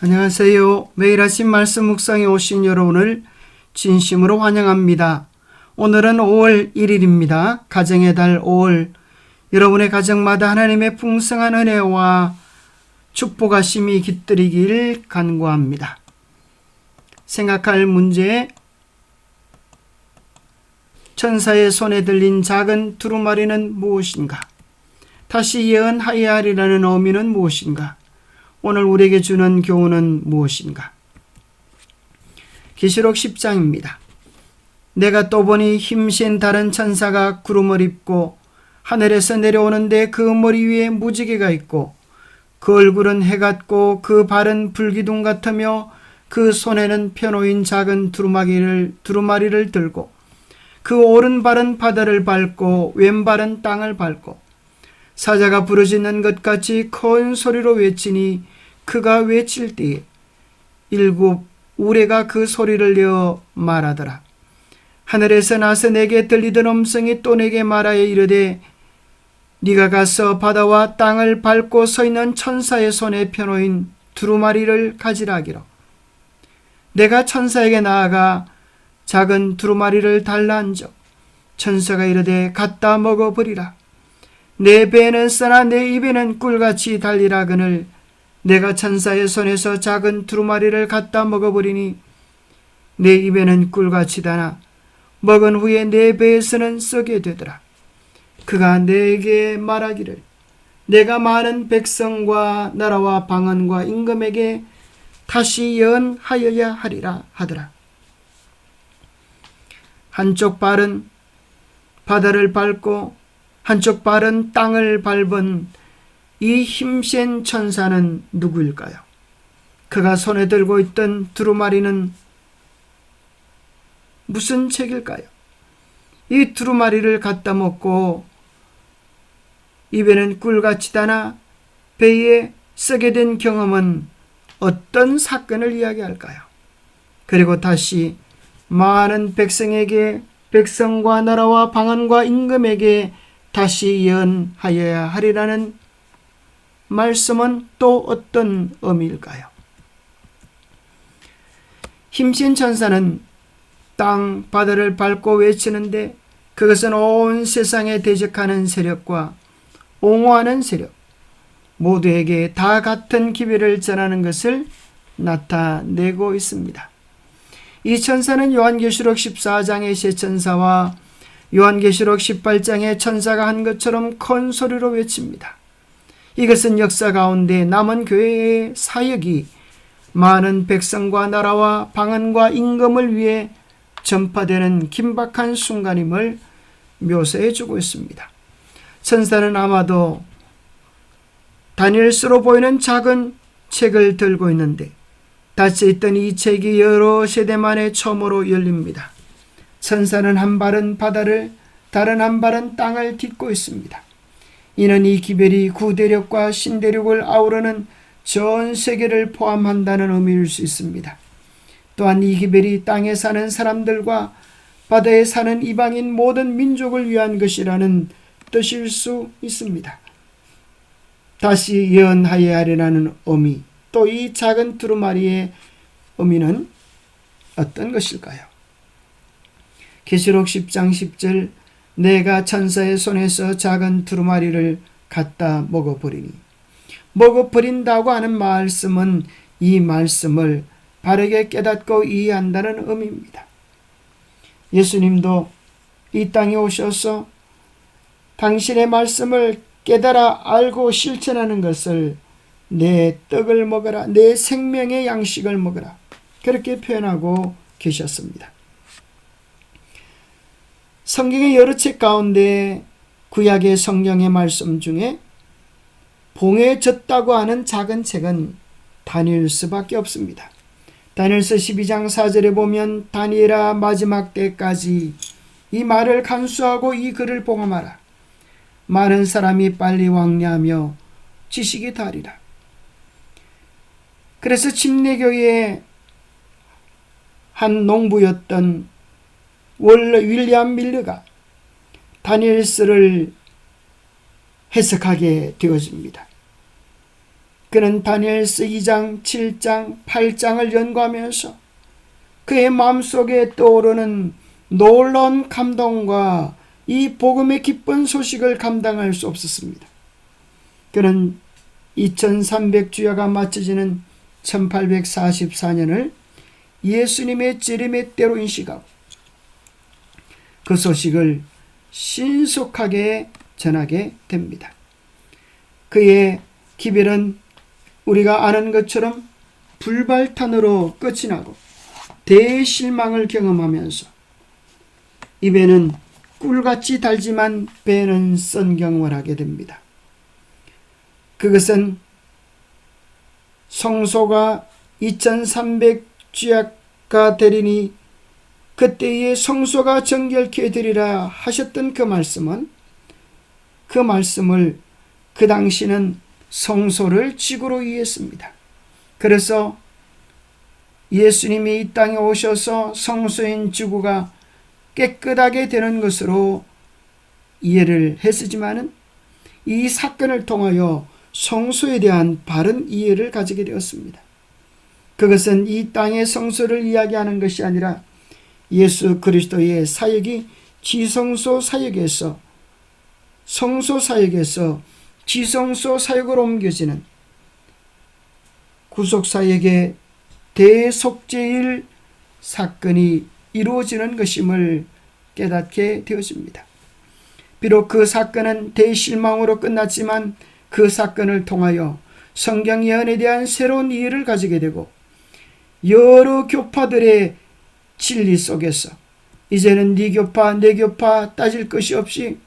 안녕하세요. 매일 아침 말씀 묵상에 오신 여러분을 진심으로 환영합니다. 오늘은 5월 1일입니다. 가정의 달 5월, 여러분의 가정마다 하나님의 풍성한 은혜와 축복하심이 깃들이길 간구합니다. 생각할 문제, 천사의 손에 들린 작은 두루마리는 무엇인가? 다시 예언하여야 하리라는 의미는 무엇인가? 오늘 우리에게 주는 교훈은 무엇인가? 계시록 10장입니다. 내가 또 보니 힘센 다른 천사가 구름을 입고 하늘에서 내려오는데 그 머리 위에 무지개가 있고 그 얼굴은 해 같고 그 발은 불기둥 같으며 그 손에는 펴놓인 작은 두루마리를 들고 그 오른발은 바다를 밟고 왼발은 땅을 밟고 사자가 부르짖는 것 같이 큰 소리로 외치니 그가 외칠 때에 일곱 우레가 그 소리를 내어 말하더라. 하늘에서 나서 내게 들리던 음성이 또 내게 말하여 이르되 네가 가서 바다와 땅을 밟고 서 있는 천사의 손에 펴놓인 두루마리를 가지라 하기로. 내가 천사에게 나아가 작은 두루마리를 달라 한적 천사가 이르되 갖다 먹어버리라. 내 배에는 쓰나 내 입에는 꿀같이 달리라 그늘 내가 천사의 손에서 작은 두루마리를 갖다 먹어버리니 내 입에는 꿀같이 다나 먹은 후에 내 배에서는 썩게 되더라. 그가 내게 말하기를 내가 많은 백성과 나라와 방언과 임금에게 다시 예언하여야 하리라 하더라. 한쪽 발은 바다를 밟고 한쪽 발은 땅을 밟은 이 힘센 천사는 누구일까요? 그가 손에 들고 있던 두루마리는 무슨 책일까요? 이 두루마리를 갖다 먹고 입에는 꿀같이 다나 배에 쓰게 된 경험은 어떤 사건을 이야기할까요? 그리고 다시 많은 백성에게 백성과 나라와 방언과 임금에게 다시 예언하여야 하리라는 말씀은 또 어떤 의미일까요? 힘센 천사는 땅 바다를 밟고 외치는데 그것은 온 세상에 대적하는 세력과 옹호하는 세력 모두에게 다 같은 기별을 전하는 것을 나타내고 있습니다. 이 천사는 요한계시록 14장의 새 천사와 요한계시록 18장의 천사가 한 것처럼 큰 소리로 외칩니다. 이것은 역사 가운데 남은 교회의 사역이 많은 백성과 나라와 방언과 임금을 위해 전파되는 긴박한 순간임을 묘사해 주고 있습니다. 천사는 아마도 다니엘서로 보이는 작은 책을 들고 있는데 닫혀있던 이 책이 여러 세대 만에 처음으로 열립니다. 천사는 한 발은 바다를 다른 한 발은 땅을 딛고 있습니다. 이는 이 기별이 구대륙과 신대륙을 아우르는 전 세계를 포함한다는 의미일 수 있습니다. 또한 이 기별이 땅에 사는 사람들과 바다에 사는 이방인 모든 민족을 위한 것이라는 뜻일 수 있습니다. 다시 예언하여야 하리라는 의미, 또 이 작은 두루마리의 의미는 어떤 것일까요? 계시록 10장 10절 내가 천사의 손에서 작은 두루마리를 갖다 먹어버리니 먹어버린다고 하는 말씀은 이 말씀을 바르게 깨닫고 이해한다는 의미입니다. 예수님도 이 땅에 오셔서 당신의 말씀을 깨달아 알고 실천하는 것을 내 떡을 먹어라, 내 생명의 양식을 먹어라 그렇게 표현하고 계셨습니다. 성경의 여러 책 가운데 구약의 성경의 말씀 중에 봉에 졌다고 하는 작은 책은 다니엘서밖에 없습니다. 다니엘서 12장 4절에 보면 다니엘아 마지막 때까지 이 말을 간수하고 이 글을 봉함하라. 많은 사람이 빨리 왕래하며 지식이 다리라. 그래서 침례교회의 한 농부였던 윌리엄 밀러가 다니엘서를 해석하게 되어집니다. 그는 다니엘서 2장, 7장, 8장을 연구하면서 그의 마음속에 떠오르는 놀라운 감동과 이 복음의 기쁜 소식을 감당할 수 없었습니다. 그는 2300주야가 맞춰지는 1844년을 예수님의 재림의 때로 인식하고 그 소식을 신속하게 전하게 됩니다. 그의 기별은 우리가 아는 것처럼 불발탄으로 끝이 나고 대실망을 경험하면서 입에는 꿀같이 달지만 배는 쓴 경험을 하게 됩니다. 그것은 성소가 2300주야가 되리니 그때에 성소가 정결케 되리라 하셨던 그 말씀을 그 당시는 성소를 지구로 이해했습니다. 그래서 예수님이 이 땅에 오셔서 성소인 지구가 깨끗하게 되는 것으로 이해를 했지만은 이 사건을 통하여 성소에 대한 바른 이해를 가지게 되었습니다. 그것은 이 땅의 성소를 이야기하는 것이 아니라 예수 그리스도의 사역이 지성소 사역에서 성소 사역에서 지성소 사역으로 옮겨지는 구속 사역의 대속죄일 사건이 이루어지는 것임을 깨닫게 되어집니다. 비록 그 사건은 대실망으로 끝났지만 그 사건을 통하여 성경 예언에 대한 새로운 이해를 가지게 되고 여러 교파들의 진리 속에서 이제는 네 교파 내 교파 따질 것이 없이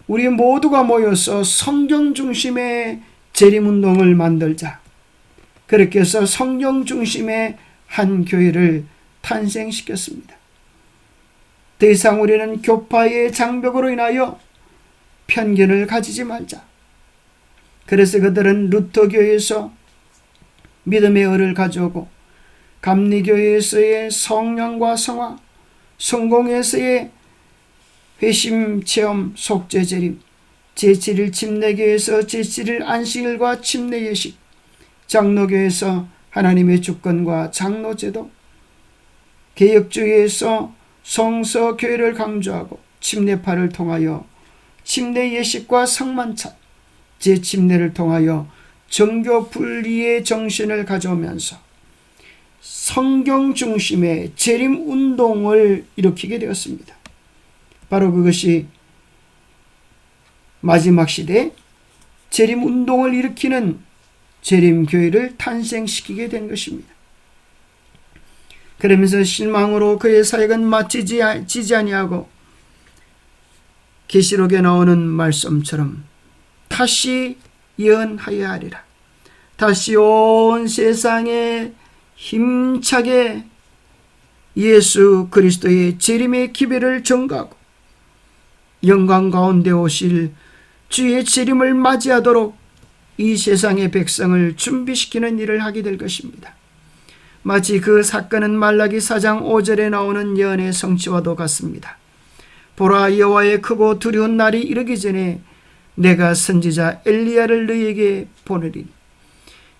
우리 모두가 모여서 성경 중심의 재림운동을 만들자. 그렇게 해서 성경 중심의 한 교회를 탄생시켰습니다. 더 이상 우리는 교파의 장벽으로 인하여 편견을 가지지 말자. 그래서 그들은 루터교회에서 믿음의 의를 가져오고 감리교회에서의 성령과 성화, 성공회에서의 회심 체험 속죄 재림, 제7일 침례교회에서 제7일 안식일과 침례 예식, 장로교회에서 하나님의 주권과 장로제도, 개혁주의에서 성서교회를 강조하고 침례파를 통하여 침례 예식과 성만찬, 제침례를 통하여 정교 분리의 정신을 가져오면서 성경 중심의 재림 운동을 일으키게 되었습니다. 바로 그것이 마지막 시대에 재림 운동을 일으키는 재림교회를 탄생시키게 된 것입니다. 그러면서 실망으로 그의 사역은 마치지 아니하고 계시록에 나오는 말씀처럼 다시 예언하여야 하리라. 다시 온 세상에 힘차게 예수 그리스도의 재림의 기별을 전가하고 영광 가운데 오실 주의 재림을 맞이하도록 이 세상의 백성을 준비시키는 일을 하게 될 것입니다. 마치 그 사건은 말라기 4장 5절에 나오는 예언의 성취와도 같습니다. 보라, 여호와의 크고 두려운 날이 이르기 전에 내가 선지자 엘리야를 너희에게 보내리니.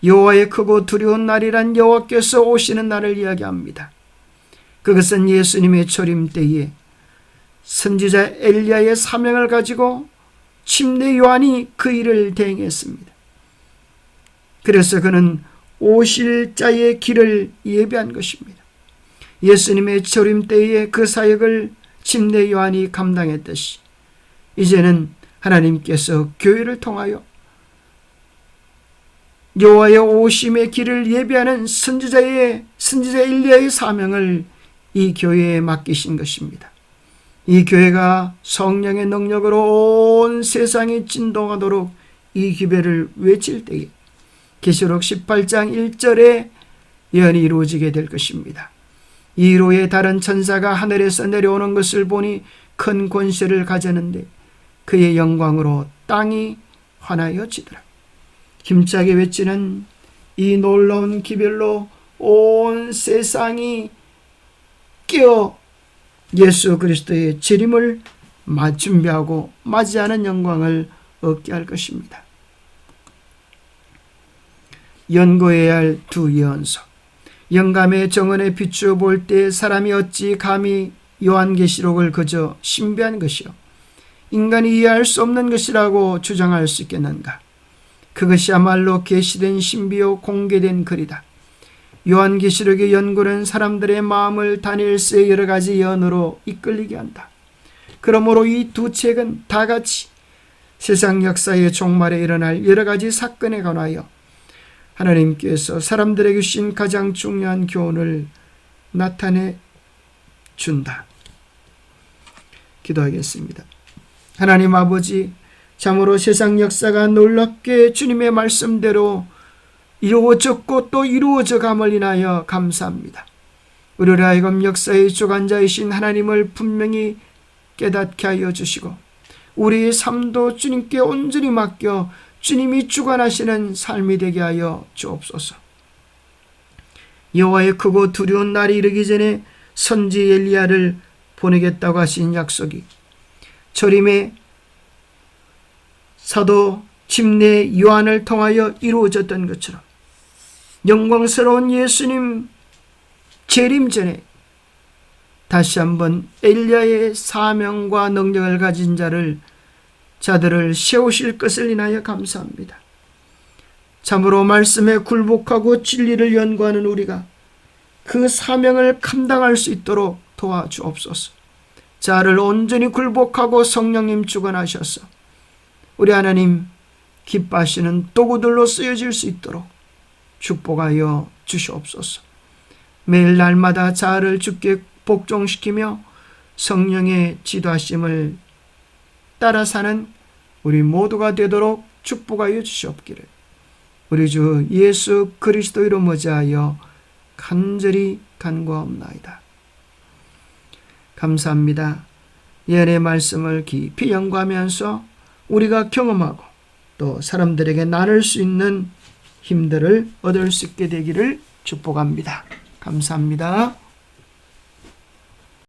여호와의 크고 두려운 날이란 여호와께서 오시는 날을 이야기합니다. 그것은 예수님의 초림 때에 선지자 엘리야의 사명을 가지고 침례 요한이 그 일을 대행했습니다. 그래서 그는 오실 자의 길을 예비한 것입니다. 예수님의 초림 때에 그 사역을 침례 요한이 감당했듯이 이제는 하나님께서 교회를 통하여 여호와의 오심의 길을 예비하는 선지자 엘리야의 사명을 이 교회에 맡기신 것입니다. 이 교회가 성령의 능력으로 온 세상이 진동하도록 이 기별을 외칠 때에 계시록 18장 1절에 예언이 이루어지게 될 것입니다. 이로의 다른 천사가 하늘에서 내려오는 것을 보니 큰 권세를 가졌는데 그의 영광으로 땅이 환하여지더라. 힘차게 외치는 이 놀라운 기별로 온 세상이 깨어 예수 그리스도의 재림을 준비하고 맞이하는 영광을 얻게 할 것입니다. 연구해야 할 두 예언서. 영감의 정언에 비추어 볼 때 사람이 어찌 감히 요한계시록을 그저 신비한 것이요 인간이 이해할 수 없는 것이라고 주장할 수 있겠는가. 그것이야말로 계시된 신비요 공개된 글이다. 요한계시록의 연구는 사람들의 마음을 다니엘서의 여러 가지 예언으로 이끌리게 한다. 그러므로 이 두 책은 다 같이 세상 역사의 종말에 일어날 여러 가지 사건에 관하여 하나님께서 사람들에게 주신 가장 중요한 교훈을 나타내 준다. 기도하겠습니다. 하나님 아버지, 참으로 세상 역사가 놀랍게 주님의 말씀대로 이루어졌고 또 이루어져 감을 인하여 감사합니다. 우리를 하여금 역사의 주관자이신 하나님을 분명히 깨닫게 하여 주시고 우리의 삶도 주님께 온전히 맡겨 주님이 주관하시는 삶이 되게 하여 주옵소서. 여호와의 크고 두려운 날이 이르기 전에 선지 엘리야를 보내겠다고 하신 약속이 초림의 사도 침례 요한을 통하여 이루어졌던 것처럼 영광스러운 예수님 재림 전에 다시 한번 엘리야의 사명과 능력을 가진 자들을 세우실 것을 인하여 감사합니다. 참으로 말씀에 굴복하고 진리를 연구하는 우리가 그 사명을 감당할 수 있도록 도와주옵소서. 자를 온전히 굴복하고 성령님 주관하셔서 우리 하나님 기뻐하시는 도구들로 쓰여질 수 있도록 축복하여 주시옵소서. 매일 날마다 자아를 주께 복종시키며 성령의 지도하심을 따라 사는 우리 모두가 되도록 축복하여 주시옵기를 우리 주 예수 그리스도 이름 의지하여 간절히 간구하옵나이다. 감사합니다. 예언의 말씀을 깊이 연구하면서 우리가 경험하고 또 사람들에게 나눌 수 있는 힘들을 얻을 수 있게 되기를 축복합니다. 감사합니다.